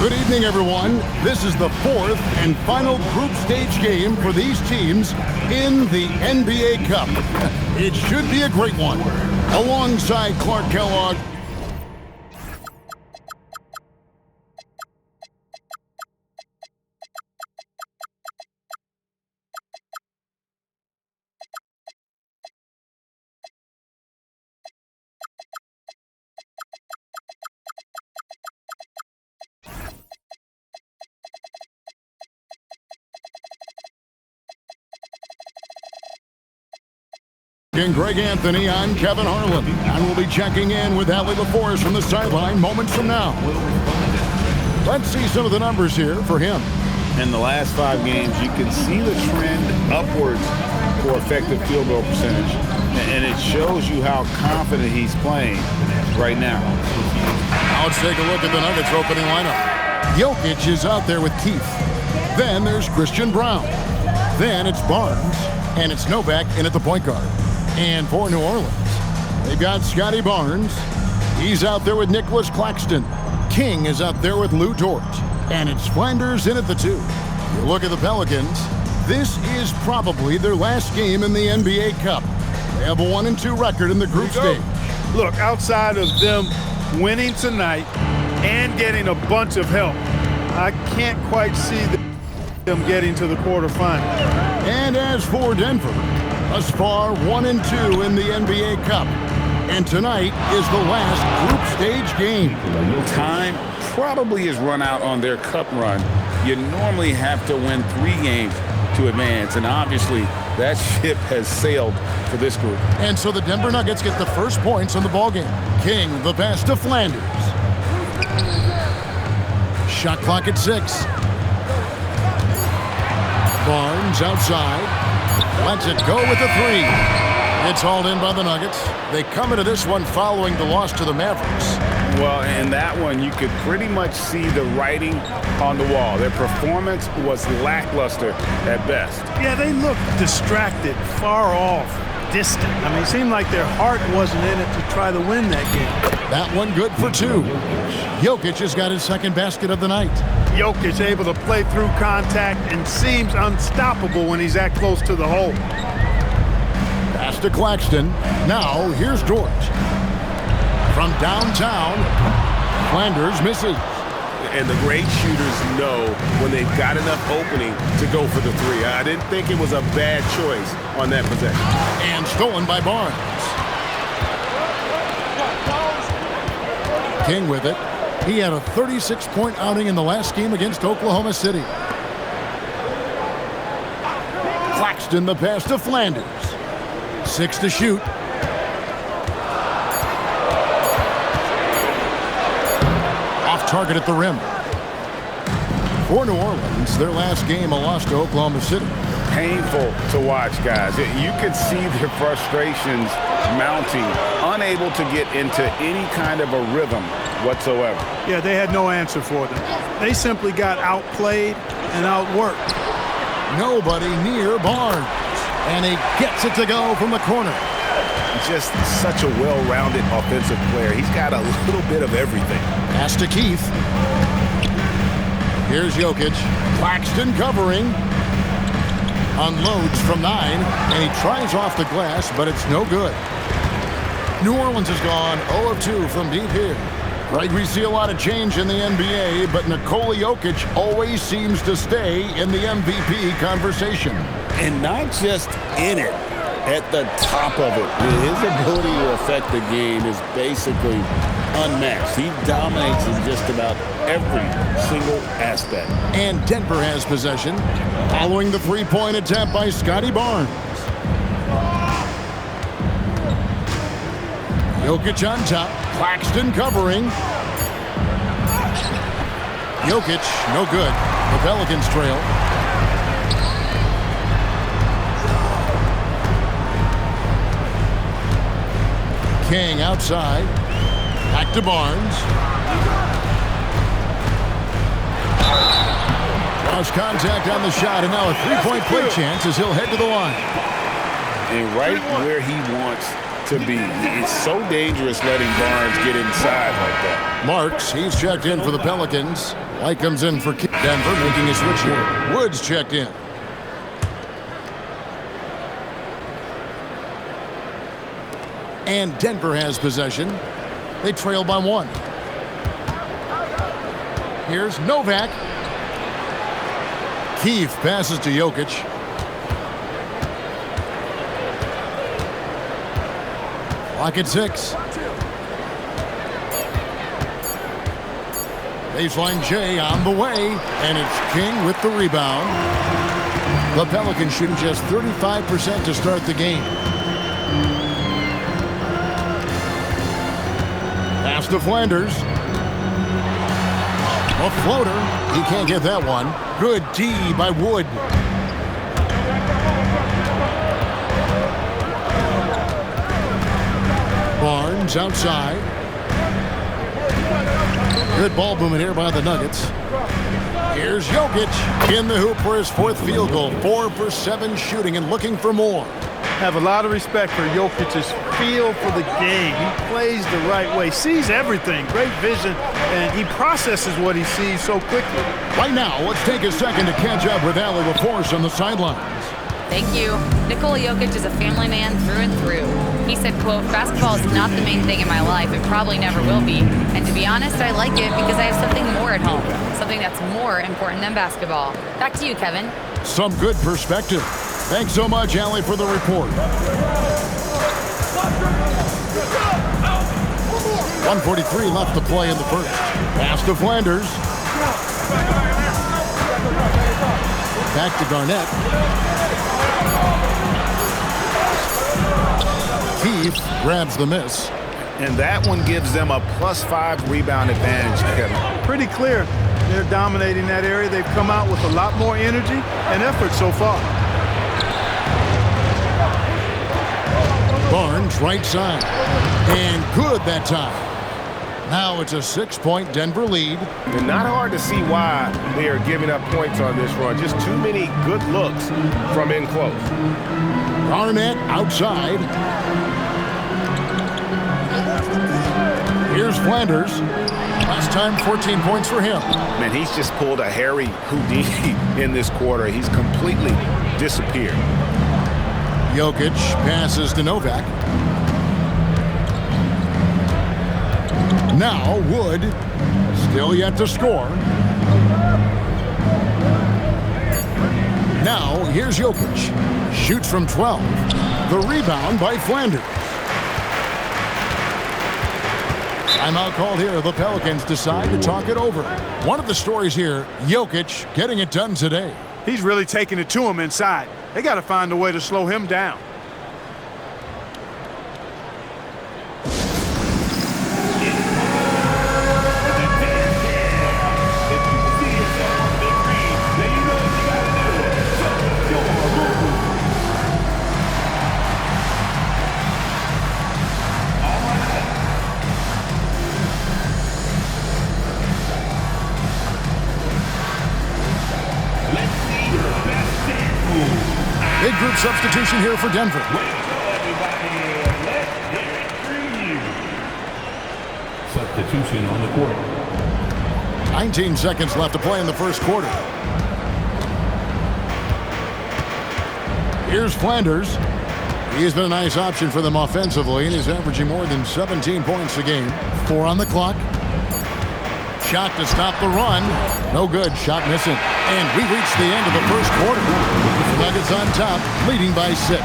Good evening, everyone. This is the fourth and final group stage game for these teams in the NBA Cup. It should be a great one. Alongside Clark Kellogg, and Greg Anthony, I'm Kevin Harlan, and we'll be checking in with Allie LaForce from the sideline moments from now. Let's see some of the numbers here for him. In the last 5 games, you can see the trend upwards for effective field goal percentage, and it shows you how confident he's playing right now. Now let's take a look at the Nuggets opening lineup. Jokic is out there with Keith. Then there's Christian Brown. Then it's Barnes, and it's Novak in at the point guard. And for New Orleans, they've got Scotty Barnes. He's out there with Nicholas Claxton. King is out there with Lou Dort. And it's Flanders in at the 2. You look at the Pelicans, this is probably their last game in the NBA Cup. They have a 1-2 record in the group stage. Look, outside of them winning tonight and getting a bunch of help, I can't quite see them getting to the quarterfinal. And as for Denver, thus far 1-2 in the NBA Cup. And tonight is the last group stage game. Time probably is run out on their cup run. You normally have to win 3 games to advance, and obviously that ship has sailed for this group. And so the Denver Nuggets get the first points on the ballgame. King, the pass to Flanders. Shot clock at 6. Barnes outside. Lets it go with a 3. It's hauled in by the Nuggets. They come into this one following the loss to the Mavericks. Well, in that one, you could pretty much see the writing on the wall. Their performance was lackluster at best. Yeah, they looked distracted, far off, distant. I mean, it seemed like their heart wasn't in it to try to win that game. That one good for 2. Jokic has got his second basket of the night. Jokic able to play through contact and seems unstoppable when he's that close to the hole. Pass to Claxton. Now here's Dort. From downtown, Flanders misses. And the great shooters know when they've got enough opening to go for the 3. I didn't think it was a bad choice on that possession. And stolen by Barnes. King with it. He had a 36-point outing in the last game against Oklahoma City. Claxton the pass to Flanders. 6 to shoot. Off target at the rim. For New Orleans, their last game a loss to Oklahoma City. Painful to watch, guys. You could see their frustrations mounting, unable to get into any kind of a rhythm whatsoever. Yeah, they had no answer for them. They simply got outplayed and outworked. Nobody near Barnes. And he gets it to go from the corner. Just such a well-rounded offensive player. He's got a little bit of everything. Pass to Keith. Here's Jokic. Claxton covering. Unloads from 9, and he tries off the glass, but it's no good. New Orleans has gone 0 of 2 from deep here. Right, we see a lot of change in the NBA, but Nikola Jokic always seems to stay in the MVP conversation. And not just in it, at the top of it. His ability to affect the game is basically unmatched. He dominates in just about every single aspect. And Denver has possession, following the 3-point attempt by Scotty Barnes. Jokic on top. Claxton covering. Jokic, no good. The Pelicans trail. King outside. Back to Barnes. Draws contact on the shot, and now a 3-point play chance as he'll head to the line. And right where he wants to be. It's so dangerous letting Barnes get inside like that. Marks, he's checked in for the Pelicans. White comes in for Denver, making a switch here. Woods checked in. And Denver has possession. They trail by 1. Here's Novak. Keefe passes to Jokic. Clock at 6. Baseline J on the way, and it's King with the rebound. The Pelicans shooting just 35% to start the game. Pass to Flanders. A floater. He can't get that one. Good D by Wood. Barnes outside. Good ball movement here by the Nuggets. Here's Jokic in the hoop for his 4th field goal. 4 for 7 shooting and looking for more. Have a lot of respect for Jokic's feel for the game. He plays the right way, sees everything, great vision, and he processes what he sees so quickly. Right now, let's take a second to catch up with Allie LaForce on the sidelines. Thank you. Nikola Jokic is a family man through and through. He said, quote, "Basketball is not the main thing in my life. It probably never will be. And to be honest, I like it because I have something more at home. Something that's more important than basketball." Back to you, Kevin. Some good perspective. Thanks so much, Allie, for the report. 1:43 left to play in the first. Pass to Flanders. Back to Garnett. Keefe grabs the miss. And that one gives them a +5 rebound advantage, Kevin. Pretty clear. They're dominating that area. They've come out with a lot more energy and effort so far. Barnes right side. And good that time. Now it's a 6-point Denver lead. And not hard to see why they are giving up points on this run. Just too many good looks from in close. Garnett outside. Here's Flanders. Last time, 14 points for him. Man, he's just pulled a Harry Houdini in this quarter. He's completely disappeared. Jokic passes to Novak. Now Wood, still yet to score. Now here's Jokic. Shoots from 12. The rebound by Flanders. Timeout called here. The Pelicans decide to talk it over. One of the stories here, Jokic getting it done today. He's really taking it to him inside. They got to find a way to slow him down. Big group substitution here for Denver. Substitution on the court. 19 seconds left to play in the first quarter. Here's Flanders. He's been a nice option for them offensively, and he's averaging more than 17 points a game. 4 on the clock. Shot to stop the run. No good. Shot missing. And we reach the end of the first quarter. The Nuggets on top, leading by 6.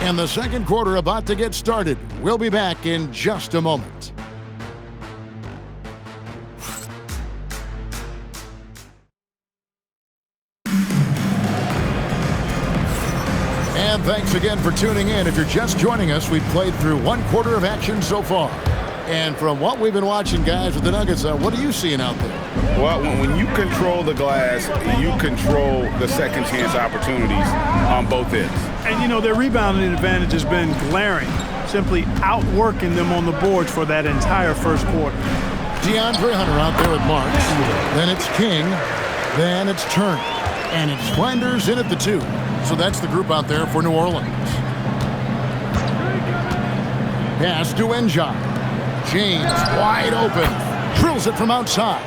And the second quarter about to get started. We'll be back in just a moment. And thanks again for tuning in. If you're just joining us, we've played through one quarter of action so far. And from what we've been watching, guys, with the Nuggets, what are you seeing out there? Well, when you control the glass, you control the second chance opportunities on both ends. And, you know, their rebounding advantage has been glaring, simply outworking them on the boards for that entire first quarter. DeAndre Hunter out there at Marks. Then it's King. Then it's Turner. And it's Flanders in at the 2. So that's the group out there for New Orleans. Pass to Njai. James wide open. Drills it from outside.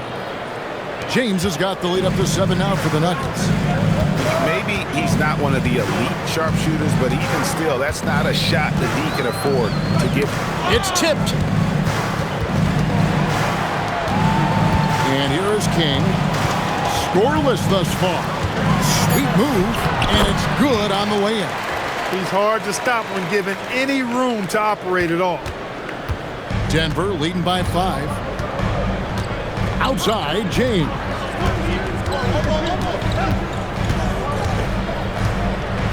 James has got the lead up to 7 now for the Nuggets. Maybe he's not one of the elite sharpshooters, but even still, that's not a shot that he can afford to give. It's tipped. And here is King. Scoreless thus far. Sweet move, and it's good on the way in. He's hard to stop when given any room to operate at all. Denver leading by 5. Outside, James.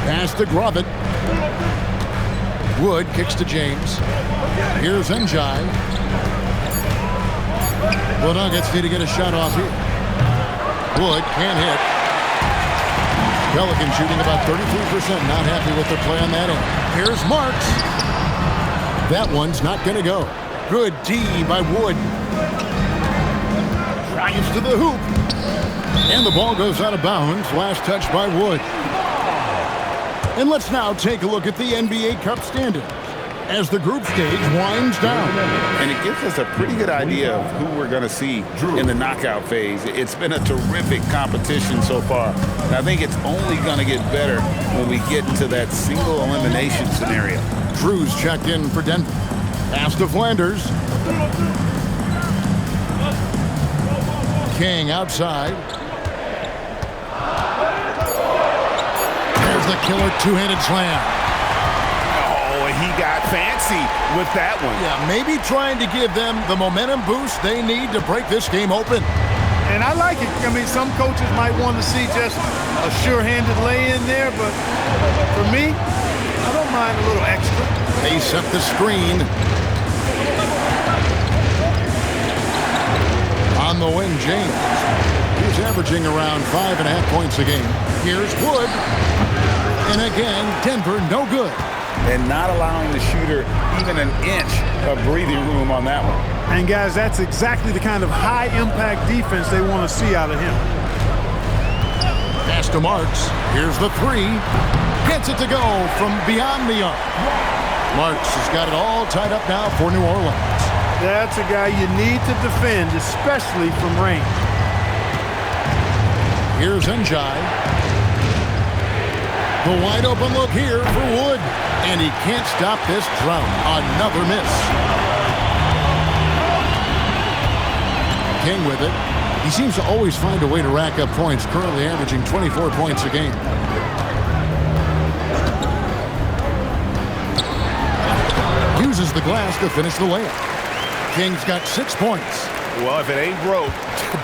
Pass to Grovit. Wood kicks to James. Here's Njai. The Nuggets need to get a shot off here. Wood can't hit. Pelicans shooting about 33%. Not happy with their play on that end. Here's Marks. That one's not going to go. Good D by Wood. Drives to the hoop. And the ball goes out of bounds. Last touch by Wood. And let's now take a look at the NBA Cup standings as the group stage winds down. And it gives us a pretty good idea of who we're going to see in the knockout phase. It's been a terrific competition so far. And I think it's only going to get better when we get into that single elimination scenario. Drews checked in for Denver. Pass to Flanders. King outside. There's the killer two-handed slam. Oh, and he got fancy with that one. Yeah, maybe trying to give them the momentum boost they need to break this game open. And I like it. I mean, some coaches might want to see just a sure-handed lay-in there, but for me, I don't mind a little extra. They set the screen. On the wing, James. He's averaging around 5.5 points a game. Here's Wood. And again, Denver no good. And not allowing the shooter even an inch of breathing room on that one. And guys, that's exactly the kind of high-impact defense they want to see out of him. Pass to Marks. Here's the 3. Gets it to go from beyond the arc. Marks has got it all tied up now for New Orleans. That's a guy you need to defend, especially from range. Here's Njai. The wide open look here for Wood. And he can't stop this drought. Another miss. King with it. He seems to always find a way to rack up points, currently averaging 24 points a game. Uses the glass to finish the layup. King's got 6 points. Well, if it ain't broke,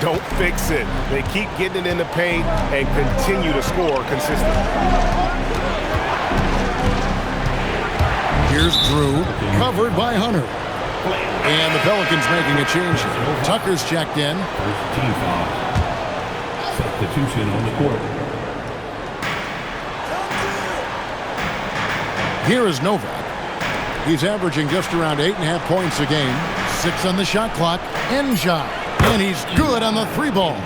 don't fix it. They keep getting it in the paint and continue to score consistently. Here's Drew, covered by Hunter. And the Pelicans making a change. Tucker's checked in. First team foul. Substitution on the court. Here is Novak. He's averaging just around 8.5 points a game. 6 on the shot clock. Njai. And he's good on the 3 ball.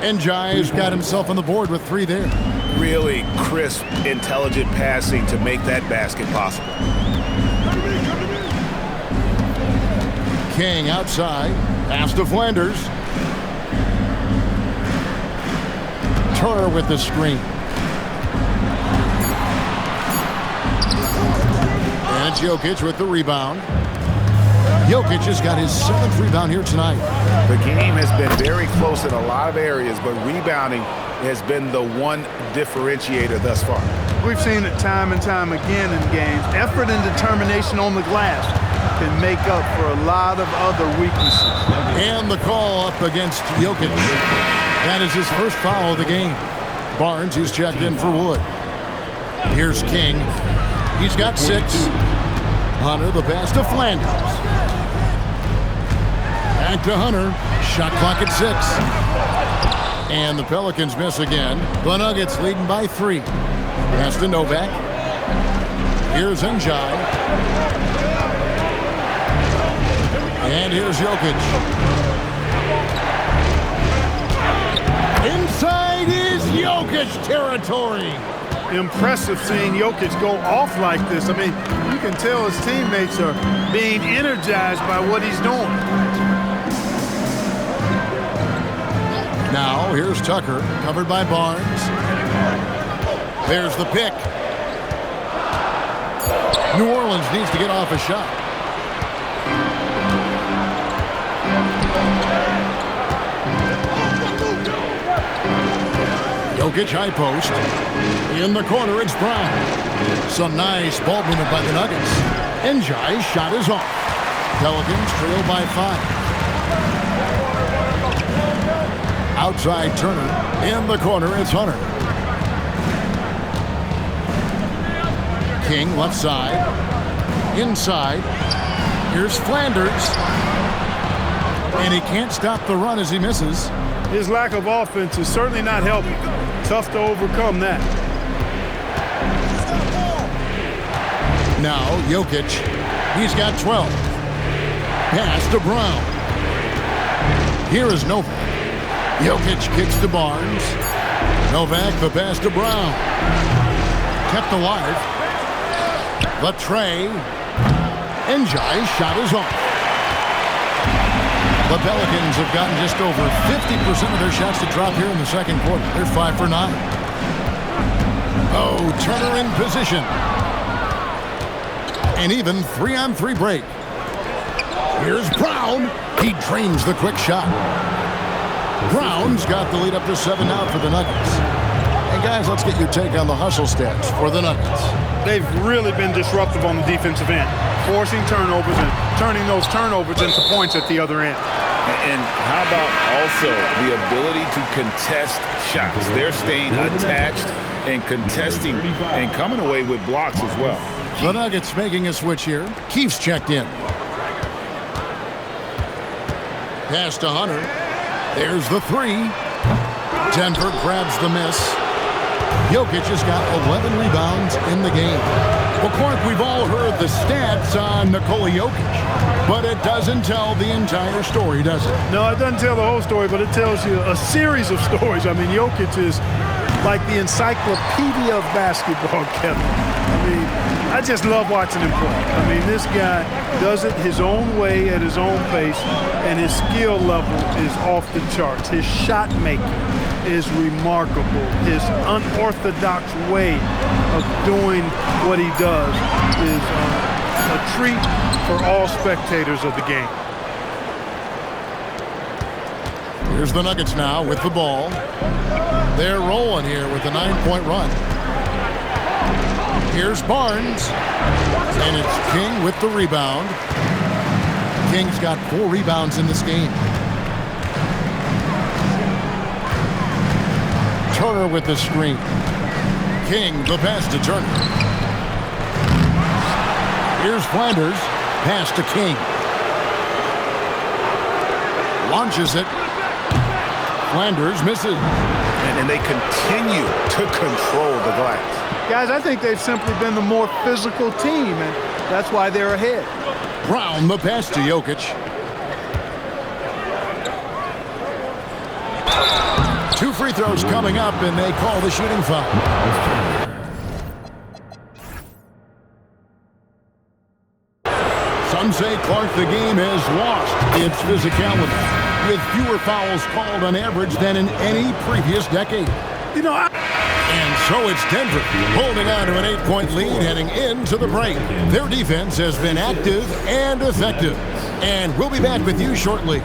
Njai has got himself on the board with 3 there. Really crisp, intelligent passing to make that basket possible. King outside. Pass to Flanders. Turner with the screen. And it's Jokic with the rebound. Jokic has got his 7th rebound here tonight. The game has been very close in a lot of areas, but rebounding has been the one differentiator thus far. We've seen it time and time again in games. Effort and determination on the glass can make up for a lot of other weaknesses. And the call up against Jokic. That is his first foul of the game. Barnes, he's checked in for Wood. Here's King. He's got 6. Hunter, the pass to Flanders. Back to Hunter. Shot clock at 6. And the Pelicans miss again. The Nuggets leading by 3. Pass to Novak. Here's Njai. And here's Jokic. Inside is Jokic territory. impressive seeing Jokic go off like this. I mean, you can tell his teammates are being energized by what he's doing. Now, here's Tucker, covered by Barnes. There's the pick. New Orleans needs to get off a shot. Jokic high post. In the corner, it's Brown. Some nice ball movement by the Nuggets. Njai's shot is off. Pelicans trail by 5. Outside Turner. In the corner, it's Hunter. King left side. Inside. Here's Flanders. And he can't stop the run as he misses. His lack of offense is certainly not helping. Tough to overcome that. Now, Jokic. He's got 12. Pass to Brown. Here is Novak. Jokic kicks to Barnes. Novak, the pass to Brown. Kept alive. The tray. Njai's shot is off. The Pelicans have gotten just over 50% of their shots to drop here in the second quarter. They're 5 for 9. Oh, Turner in position. An even 3-on-3 break. Here's Brown. He drains the quick shot. Brown's got the lead up to 7 now for the Nuggets. And guys, let's get your take on the hustle stats for the Nuggets. They've really been disruptive on the defensive end, forcing turnovers and turning those turnovers into points at the other end. And how about also the ability to contest shots? They're staying attached and contesting and coming away with blocks as well. The Nuggets making a switch here. Keefe's checked in. Pass to Hunter. There's the 3. Denver grabs the miss. Jokic has got 11 rebounds in the game. Well, Clark, we've all heard the stats on Nikola Jokic, but it doesn't tell the entire story, does it? No, it doesn't tell the whole story, but it tells you a series of stories. I mean, Jokic is like the encyclopedia of basketball, Kevin. I mean, I just love watching him play. I mean, this guy does it his own way at his own pace, and his skill level is off the charts. His shot making is remarkable. His unorthodox way of doing what he does is a treat for all spectators of the game. Here's the Nuggets now with the ball. They're rolling here with a 9-point run. Here's Barnes. And it's King with the rebound. King's got 4 rebounds in this game. Turner with the screen. King, the pass to Turner. Here's Flanders. Pass to King. Launches it. Flanders misses. And they continue to control the glass. Guys, I think they've simply been the more physical team, and that's why they're ahead. Brown, the pass to Jokic. 2 free throws coming up, and they call the shooting foul. Some say, Clark, the game has lost its physicality, with fewer fouls called on average than in any previous decade. You know, And so it's Denver holding on to an 8-point lead heading into the break. Their defense has been active and effective. And we'll be back with you shortly.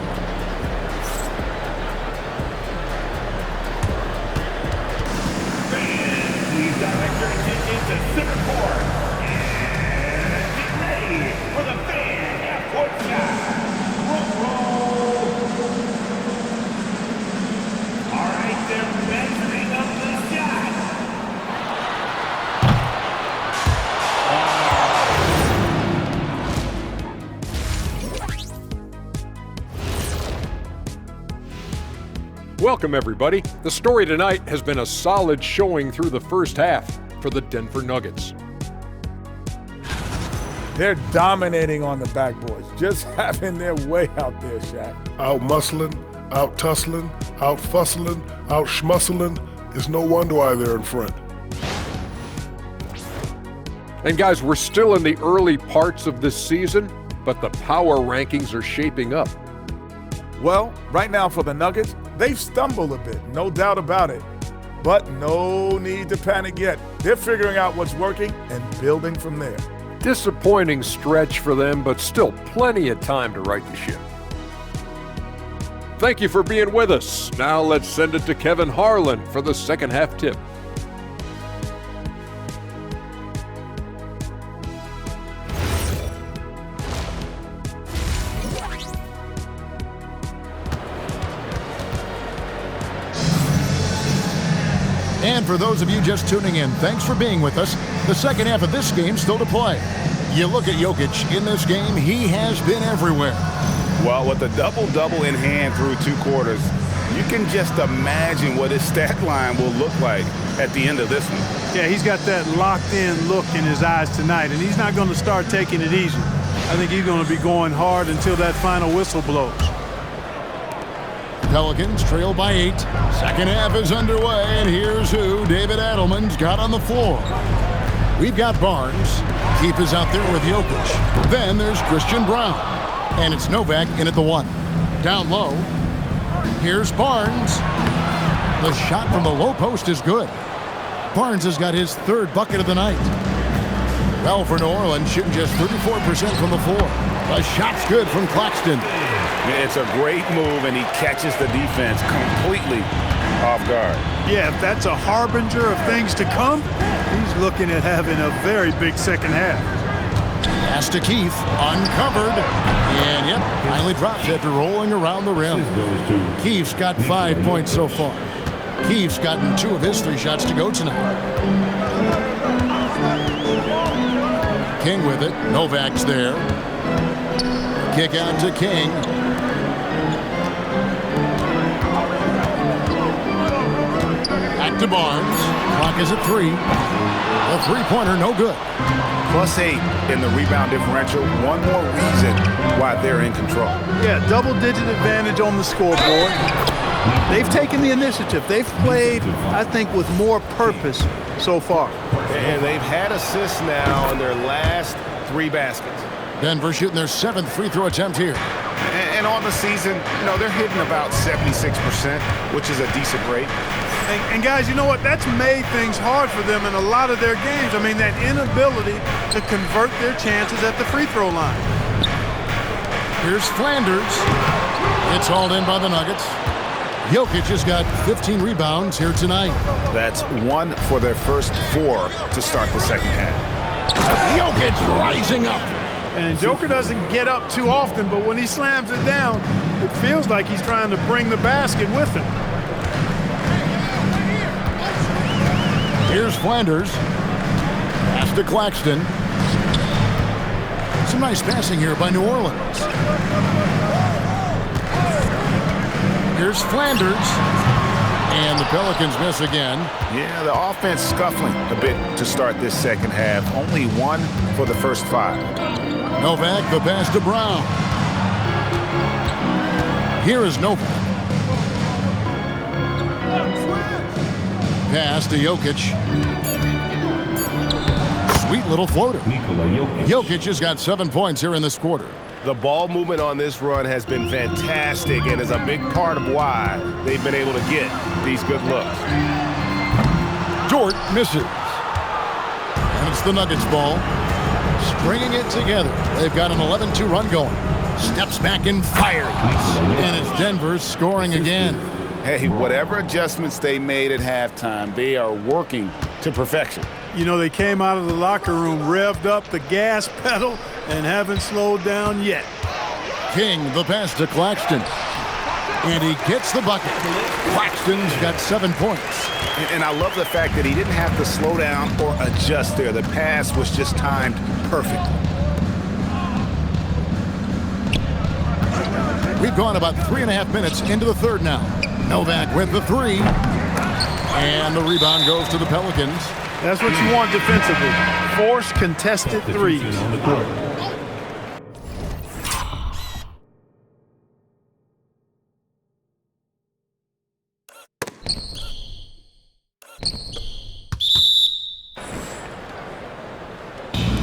Please direct your attention to center court. And get ready for the fan half-court shot. Roll. All right, they're measuring up the shot. Welcome, everybody. The story tonight has been a solid showing through the first half for the Denver Nuggets. They're dominating on the backboards, just having their way out there, Shaq. Out muscling, out tussling, out fussling, out schmuscling. It's no wonder why they're in front. And guys, we're still in the early parts of this season, but the power rankings are shaping up. Well, right now for the Nuggets, they've stumbled a bit, no doubt about it. But no need to panic yet. They're figuring out what's working and building from there. Disappointing stretch for them, but still plenty of time to right the ship. Thank you for being with us. Now let's send it to Kevin Harlan for the second half tip. And for those of you just tuning in, thanks for being with us. The second half of this game still to play. You look at Jokic in this game, he has been everywhere. Well, with a double-double in hand through 2 quarters, you can just imagine what his stat line will look like at the end of this one. Yeah, he's got that locked-in look in his eyes tonight, and he's not going to start taking it easy. I think he's going to be going hard until that final whistle blows. Pelicans trail by 8. Second half is underway, and here's who David Adelman's got on the floor. We've got Barnes. Keith is out there with Jokic. Then there's Christian Brown. And it's Novak in at the 1. Down low. Here's Barnes. The shot from the low post is good. Barnes has got his 3rd bucket of the night. Well, for New Orleans, shooting just 34% from the floor. The shot's good from Claxton. It's a great move, and he catches the defense completely off guard. Yeah, if that's a harbinger of things to come, he's looking at having a very big second half. Pass to Keith, uncovered, and yep, finally drops after rolling around the rim. Keith's got 5 points so far. Keith's gotten 2 of his 3 shots to go tonight. King with it, Novak's there. Kick out to King. Back to Barnes. Clock is at 3. A 3-pointer, no good. +8 in the rebound differential. One more reason why they're in control. Yeah, double-digit advantage on the scoreboard. They've taken the initiative. They've played, I think, with more purpose so far. And they've had assists now in their last 3 baskets. Denver shooting their 7th free throw attempt here. And on the season, you know, they're hitting about 76%, which is a decent rate. And guys, you know what? That's made things hard for them in a lot of their games. I mean, that inability to convert their chances at the free throw line. Here's Flanders. It's hauled in by the Nuggets. Jokic has got 15 rebounds here tonight. That's 1 for their first 4 to start the second half. Jokic rising up. And Joker doesn't get up too often, but when he slams it down, it feels like he's trying to bring the basket with him. Here's Flanders. Pass to Claxton. Some nice passing here by New Orleans. Here's Flanders. And the Pelicans miss again. Yeah, the offense scuffling a bit to start this second half. Only 1 for the first 5. Novak, the pass to Brown. Here is Novak. Pass to Jokic. Sweet little floater. Jokic has got 7 points here in this quarter. The ball movement on this run has been fantastic and is a big part of why they've been able to get these good looks. Dort misses. And it's the Nuggets ball. Stringing it together. They've got an 11-2 run going. Steps back and fires. And it's Denver scoring again. Hey, whatever adjustments they made at halftime, they are working to perfection. You know, they came out of the locker room, revved up the gas pedal, and haven't slowed down yet. King, the pass to Claxton. And he gets the bucket. Claxton's got 7 points. And I love the fact that he didn't have to slow down or adjust there. The pass was just timed perfectly. We've gone about 3.5 minutes into the third now. Novak with the 3. And the rebound goes to the Pelicans. That's what you want defensively. Force contested threes.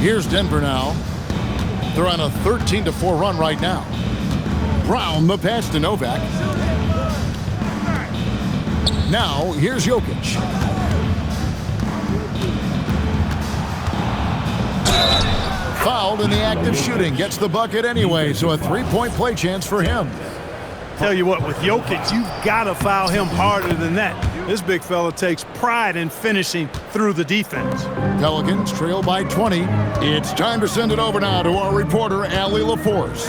Here's Denver now. They're on a 13-4 run right now. Brown, the pass to Novak. Now, here's Jokic. Fouled in the act of shooting. Gets the bucket anyway, so a three-point play chance for him. Tell you what, with Jokic, you've got to foul him harder than that. This big fella takes pride in finishing through the defense. Pelicans trail by 20. It's time to send it over now to our reporter, Allie LaForce.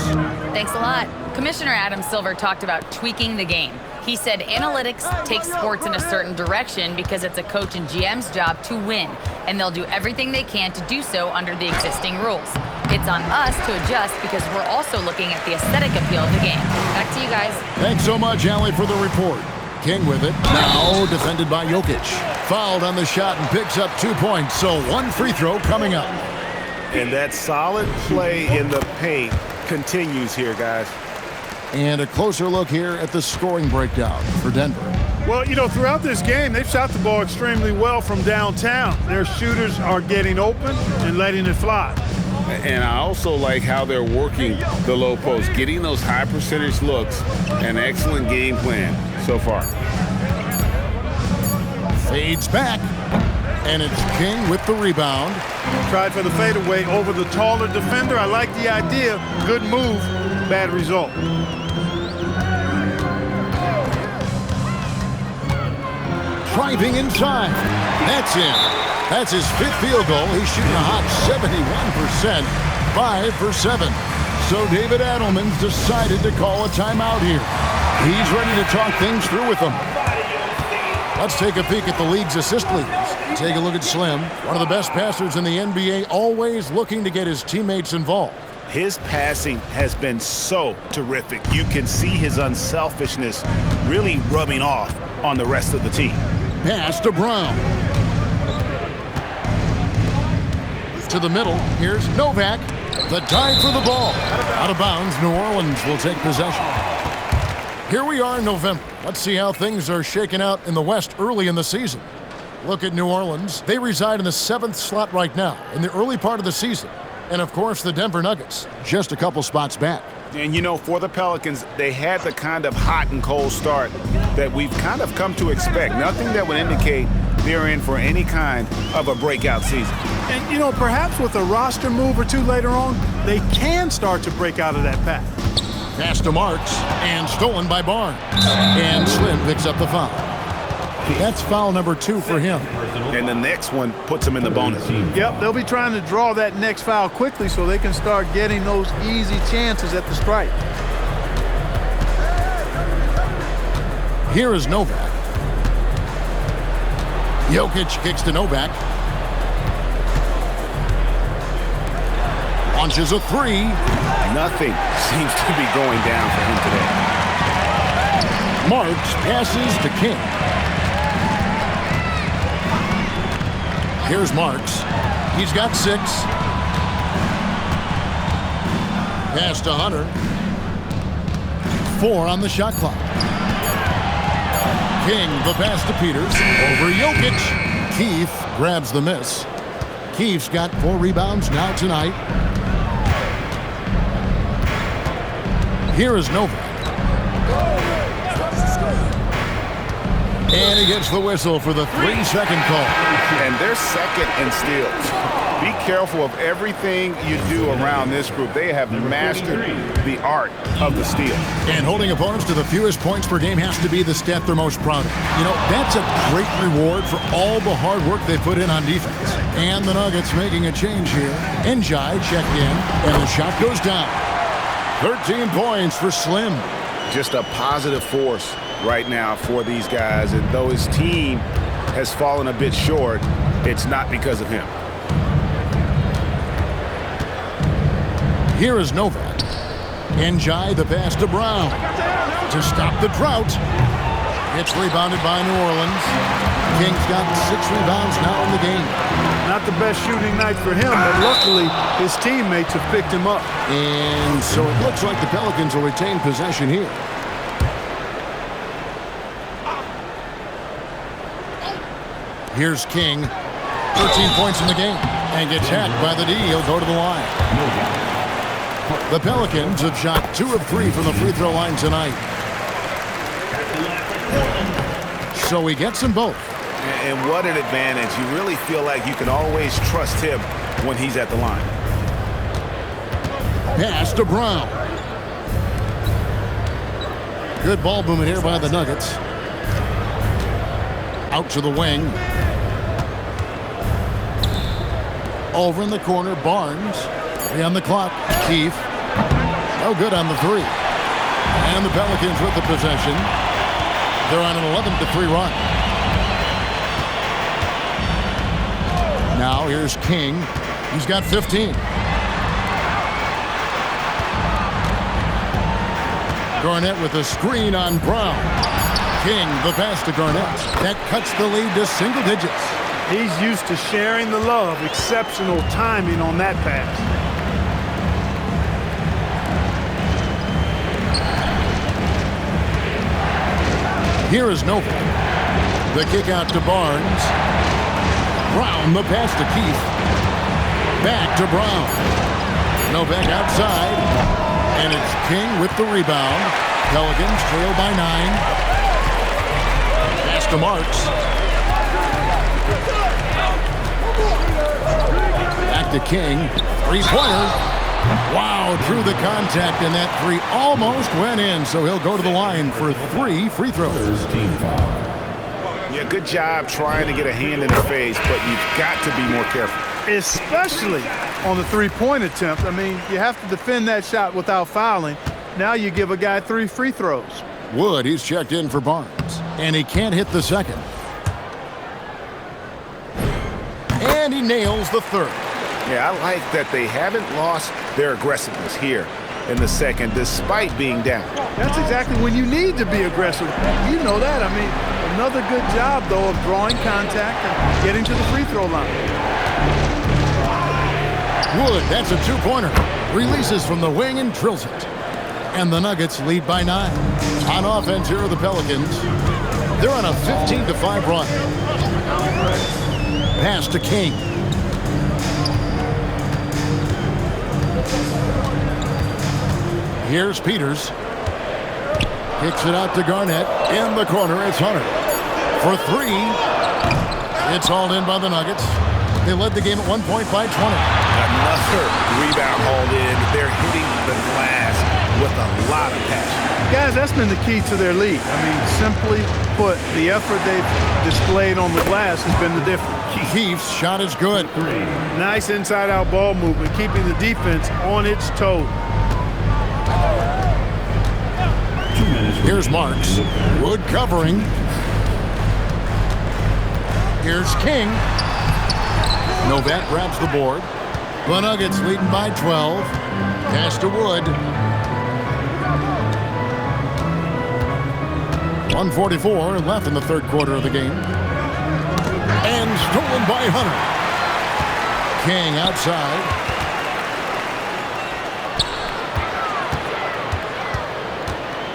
Thanks a lot. Commissioner Adam Silver talked about tweaking the game. He said analytics takes sports in a certain direction because it's a coach and GM's job to win, and they'll do everything they can to do so under the existing rules. It's on us to adjust because we're also looking at the aesthetic appeal of the game. Back to you guys. Thanks so much, Allie, for the report. King with it. Now defended by Jokic. Fouled on the shot and picks up 2 points, so one free throw coming up. And that solid play in the paint continues here, guys. And a closer look here at the scoring breakdown for Denver. Well, you know, throughout this game, they've shot the ball extremely well from downtown. Their shooters are getting open and letting it fly. And I also like how they're working the low post, getting those high percentage looks. An excellent game plan so far. Fades back, and it's King with the rebound. Tried for the fadeaway over the taller defender. I like the idea. Good move, bad result. Driving inside. That's in. That's his fifth field goal. He's shooting a hot 71%, 5 for 7. So David Adelman's decided to call a timeout here. He's ready to talk things through with them. Let's take a peek at the league's assist leaders. Take a look at Slim, one of the best passers in the NBA, always looking to get his teammates involved. His passing has been so terrific. You can see his unselfishness really rubbing off on the rest of the team. Pass to Brown. To the middle, here's Novak. The dive for the ball. Out of bounds, New Orleans will take possession. Here we are in November. Let's see how things are shaking out in the West early in the season. Look at New Orleans. They reside in the 7th slot right now in the early part of the season. And, of course, the Denver Nuggets, just a couple spots back. And, you know, for the Pelicans, they had the kind of hot and cold start that we've kind of come to expect. Nothing that would indicate they're in for any kind of a breakout season. And, you know, perhaps with a roster move or two later on, they can start to break out of that path. Pass to Marks, and stolen by Barnes. And Slim picks up the foul. That's foul number 2 for him. And the next one puts him in the bonus. Yep, they'll be trying to draw that next foul quickly so they can start getting those easy chances at the stripe. Here is Novak. Jokic kicks to Novak. Launches a 3. Nothing seems to be going down for him today. Marks passes to King. Here's Marks. He's got 6. Pass to Hunter. 4 on the shot clock. King, the pass to Peters. Over Jokic. Keith grabs the miss. Keith's got 4 rebounds now tonight. Here is Novak. And he gets the whistle for the 3-second call. And they're second in steals. Be careful of everything you do around this group. They have mastered the art of the steal. And holding opponents to the fewest points per game has to be the stat they're most proud of. You know, that's a great reward for all the hard work they put in on defense. And the Nuggets making a change here. Njai checked in, and the shot goes down. 13 points for Slim. Just a positive force right now for these guys. And though his team has fallen a bit short, it's not because of him. Here is Novak. Njai, the pass to Brown. To stop the drought. It's rebounded by New Orleans. King's got 6 rebounds now in the game. Not the best shooting night for him, but luckily his teammates have picked him up. And so it looks like the Pelicans will retain possession here. Here's King. 13 points in the game. And gets hacked by the D. He'll go to the line. The Pelicans have shot 2 of 3 from the free throw line tonight. So he gets them both. And what an advantage. You really feel like you can always trust him when he's at the line. Pass to Brown. Good ball movement here by the Nuggets. Out to the wing. Over in the corner, Barnes. 3 on the clock. Keefe. No good on the 3. And the Pelicans with the possession. They're on an 11-3 run. Now here's King. He's got 15. Garnett with a screen on Brown. King, the pass to Garnett. That cuts the lead to single digits. He's used to sharing the love. Exceptional timing on that pass. Here is Nova. The kick out to Barnes. Brown, the pass to Keith. Back to Brown. Novak outside. And it's King with the rebound. Pelicans trail by 9. Pass to Marks. Back to King. 3-pointer. Wow, through the contact, and that 3 almost went in, so he'll go to the line for 3 free throws. Yeah, good job trying to get a hand in the face, but you've got to be more careful. Especially on the 3-point attempt. I mean, you have to defend that shot without fouling. Now you give a guy 3 free throws. Wood, he's checked in for Barnes, and he can't hit the second. And he nails the third. Yeah, I like that they haven't lost their aggressiveness here in the second, despite being down. That's exactly when you need to be aggressive. You know that. I mean, another good job, though, of drawing contact and getting to the free throw line. Wood, that's a 2-pointer. Releases from the wing and drills it. And the Nuggets lead by 9. On offense, here are the Pelicans. They're on a 15-5 run. Pass to King. Here's Peters. Kicks it out to Garnett. In the corner, it's Hunter. For 3. It's hauled in by the Nuggets. They led the game at 1 point by 20. Another rebound hauled in. They're hitting the glass with a lot of passion. Guys, that's been the key to their lead. I mean, simply put, the effort they've displayed on the glass has been the difference. Keith's shot is good. Nice inside-out ball movement, keeping the defense on its toes. Here's Marks. Wood covering. Here's King. Novak grabs the board. The Nuggets leading by 12. Pass to Wood. 1:44 left in the third quarter of the game. And stolen by Hunter. King outside.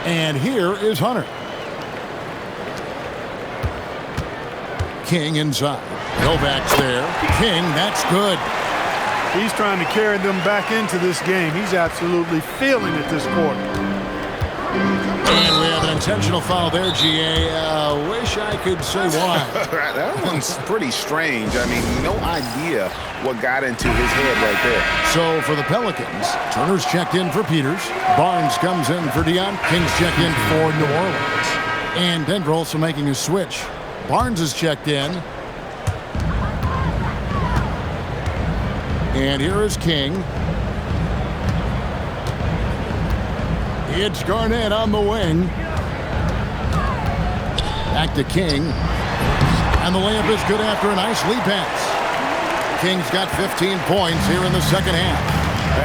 And here is Hunter. King inside. Novak's there. King, that's good. He's trying to carry them back into this game. He's absolutely feeling it this quarter. And we have an intentional foul there, GA. Wish I could say why. That one's pretty strange. I mean, no idea what got into his head right there. So for the Pelicans, Turner's checked in for Peters. Barnes comes in for Dion. King's checked in for New Orleans. And Denver also making a switch. Barnes is checked in. And here is King. It's Garnett on the wing. Back to King. And the layup is good after a nice lead pass. King's got 15 points here in the second half.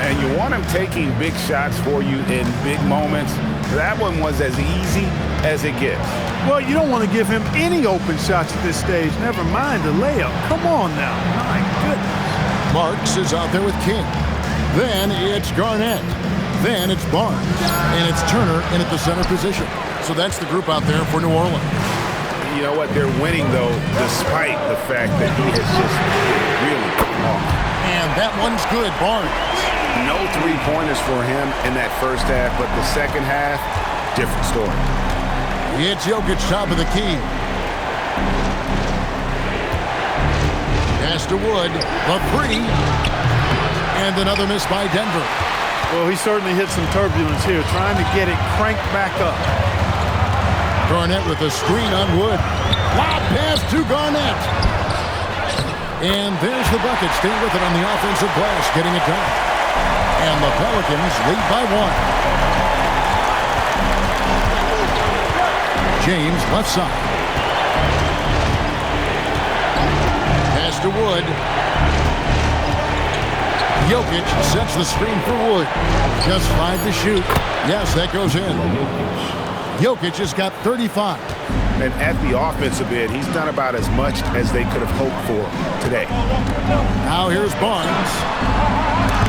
And you want him taking big shots for you in big moments. That one was as easy as it gets. Well, you don't want to give him any open shots at this stage. Never mind the layup. Come on now. My goodness. Marks is out there with King. Then it's Garnett. Then it's Barnes. And it's Turner in at the center position. So that's the group out there for New Orleans. you know what? They're winning, though, despite the fact that he has just really off. And that one's good, Barnes. No three-pointers for him in that first half, but the second half, different story. It's Jokic, top of the key. Pass to Wood, the three. And another miss by Denver. Well, he certainly hit some turbulence here, trying to get it cranked back up. Garnett with a screen on Wood. Lob pass to Garnett. And there's the bucket. Stay with it on the offensive glass, getting it done. And the Pelicans lead by 1. James, left side. Pass to Wood. Jokic sets the screen for Wood. Just 5 to shoot. Yes, that goes in. Jokic has got 35. And at the offensive end, he's done about as much as they could have hoped for today. Now here's Barnes.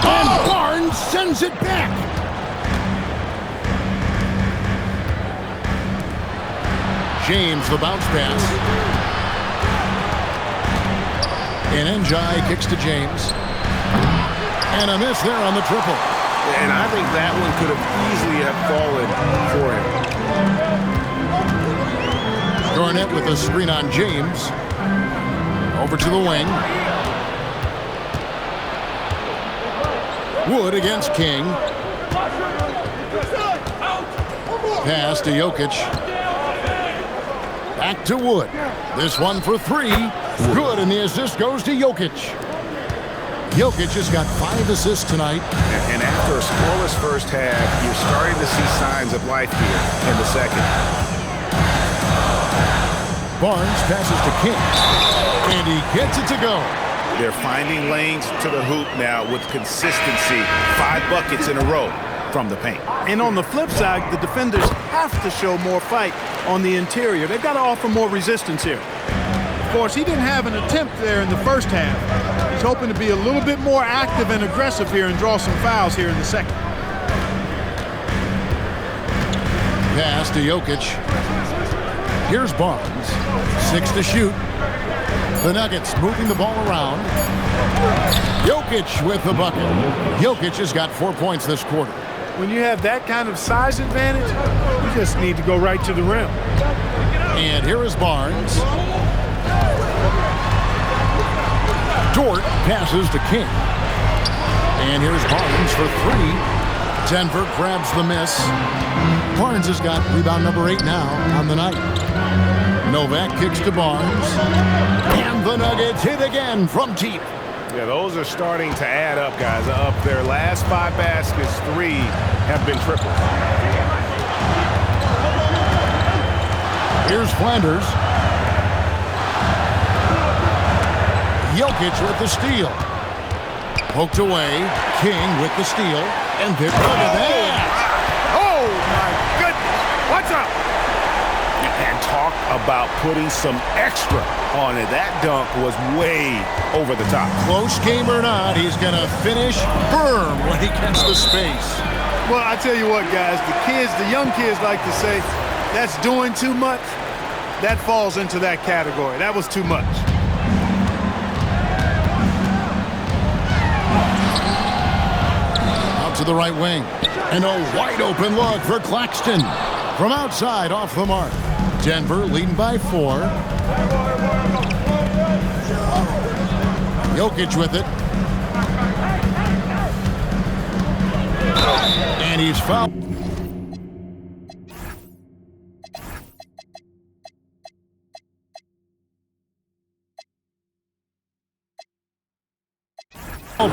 And Barnes sends it back. James, the bounce pass. And Njai kicks to James. And a miss there on the triple. And I think that one could have easily have fallen for him. Garnett with a screen on James. Over to the wing. Wood against King. Pass to Jokic. Back to Wood. This one for 3. Good, and the assist goes to Jokic. Jokic has got 5 assists tonight. And after a scoreless first half, you're starting to see signs of life here in the second. Barnes passes to King, and he gets it to go. They're finding lanes to the hoop now with consistency. 5 buckets in a row from the paint. And on the flip side, the defenders have to show more fight on the interior. They've got to offer more resistance here. Of course, he didn't have an attempt there in the first half. He's hoping to be a little bit more active and aggressive here and draw some fouls here in the second. Pass to Jokic. Here's Barnes. 6 to shoot. The Nuggets moving the ball around. Jokic with the bucket. Jokic has got 4 points this quarter. When you have that kind of size advantage, you just need to go right to the rim. And here is Barnes. Dort passes to King. And here's Barnes for 3. Denver grabs the miss. Barnes has got rebound number 8 now on the night. Novak kicks to Barnes. And the Nuggets hit again from deep. Yeah, those are starting to add up, guys. Up their last 5 baskets, 3 have been triples. Here's Flanders. Jokic with the steal. Poked away. King with the steal. And look at that. Oh, my goodness. What's up? And talk about putting some extra on it. That dunk was way over the top. Close game or not, he's going to finish firm when he gets the space. Well, I tell you what, guys, the young kids like to say, that's doing too much. That falls into that category. That was too much. Out to the right wing. And a wide open look for Claxton. From outside, off the mark. Denver leading by 4. Jokic with it. And he's fouled.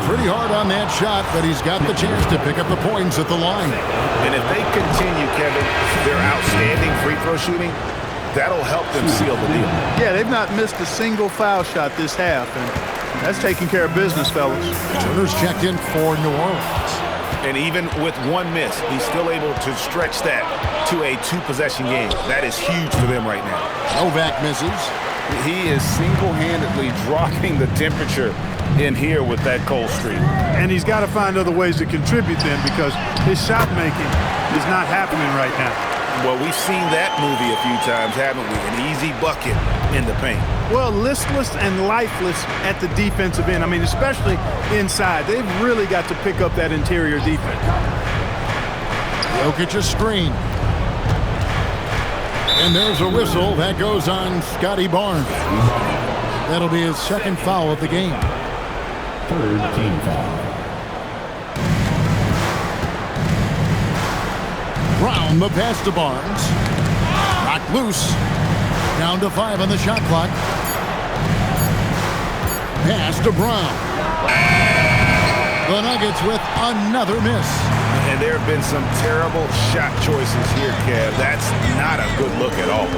Pretty hard on that shot, but he's got the chance to pick up the points at the line. And if they continue, Kevin, their outstanding free throw shooting, that'll help them seal the deal. Yeah, they've not missed a single foul shot this half, and that's taking care of business, fellas. Turner's checked in for New Orleans. And even with 1 miss, he's still able to stretch that to a 2-possession game. That is huge for them right now. Novak misses. He is single-handedly dropping the temperature in here with that cold streak. And he's got to find other ways to contribute then, because his shot making is not happening right now. Well, we've seen that movie a few times, haven't we? An easy bucket in the paint. Well, listless and lifeless at the defensive end. I mean, especially inside. They've really got to pick up that interior defense. Jokic a screen. And there's a whistle that goes on Scotty Barnes. That'll be his second foul of the game. Third team foul. Brown the pass to Barnes. Knocked loose. Down to 5 on the shot clock. Pass to Brown. The Nuggets with another miss. And there have been some terrible shot choices here, Kev. That's not a good look at all.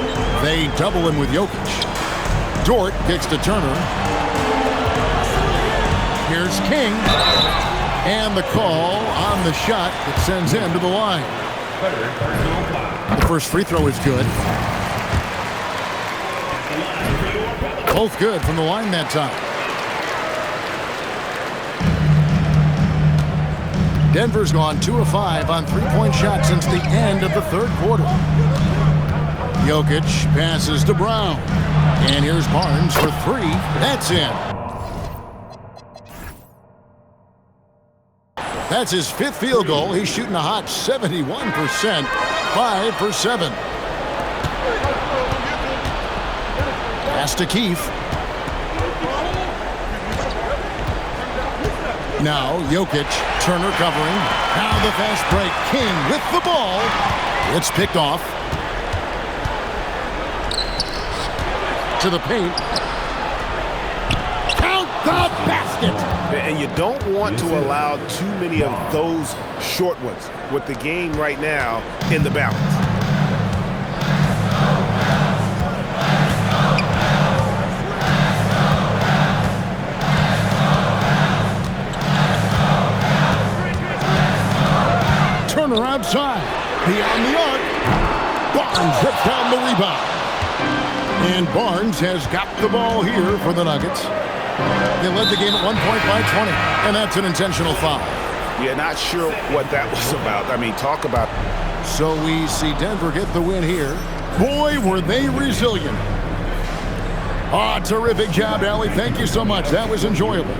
They double him with Jokic. Dort kicks to Turner. Here's King. And the call on the shot that sends him to the line. The first free throw is good. Both good from the line that time. Denver's gone 2 of 5 on three-point shots since the end of the third quarter. Jokic passes to Brown. And here's Barnes for 3. That's in. That's his 5th field goal. He's shooting a hot 71%, 5 for 7. Pass to Keith. Now Jokic, Turner covering. Now the fast break. King with the ball. It's picked off. To the paint. Count the basket. And you don't want to allow too many of those short ones with the game right now in the balance. Turner outside. Beyond the arc. Barnes rips down the rebound. And Barnes has got the ball here for the Nuggets. They led the game at 1 point by 20, and that's an intentional foul. Yeah, not sure what that was about. I mean, talk about... So we see Denver get the win here. Boy, were they resilient. Terrific job, Allie. Thank you so much. That was enjoyable.